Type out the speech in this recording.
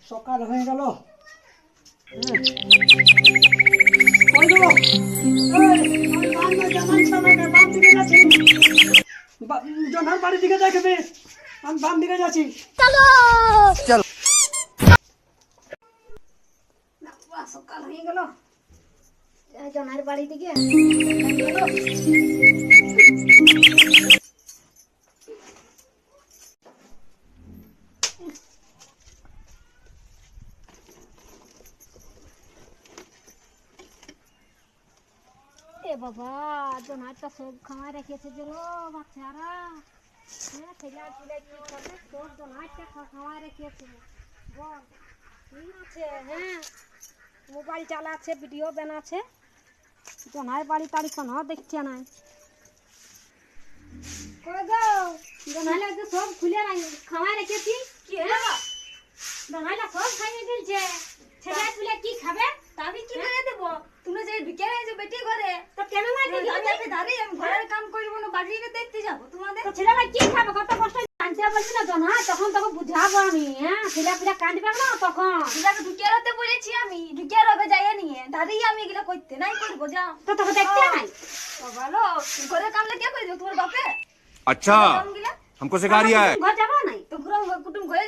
সকাল হয়ে গেল। জনার বাড়ির দিকে দেখবে, আমি বাম দিকে যাচ্ছি। সকাল হয়ে গেল, জনার বাড়ি দিকে বাবা। জনারটা সব খাওয়াই রেখেছে যে বাচ্চারা, হ্যাঁ ছেলে ছেলে কি করবে, সব জনারটা খাওয়াই রেখেছে। বল কি আছে? হ্যাঁ মোবাইল চালাচ্ছে, ভিডিও বানাচ্ছে, জনার বাড়ি তাড়ি কোনো দেখছে নাই। জনাইলা তো সব খুলে খাওয়াই রেখেছি। কি হলো? জনাইলা সব খাইয়ে দিলছে। ছেলে পুলে কি খাবে? আমি কি করে দেব? তুমি যে ঢুকে যে বেটি ঘরে, তো কেন মাইতে দিলে? আমি দাঁড়িয়ে আমি ঘরের কাম করব না, বাড়িতে দেখতে যাব তোমাদের। তো ছেলেরা কি খাবে? কত কষ্ট আনতে বলছি না জনা, তখন তোকে বুঝাবো আমি। হ্যাঁ ছেলে পুলে কাঁদবে না তখন। ছেলেকে ঢুকে রাখতে বলেছি আমি, ঢুকে রাখবে যাইয়ে নিয়ে দাঁড়িয়ে আমি এগুলো করতে নাই করবো। যাও তো তোকে দেখতে নাই। ভালো ঘরের কামলে কে করে দেব? তোমার বাপে। अच्छा हमको सिखा रिया है। ঘর যাবো নাই তো, কুটুম ঘরে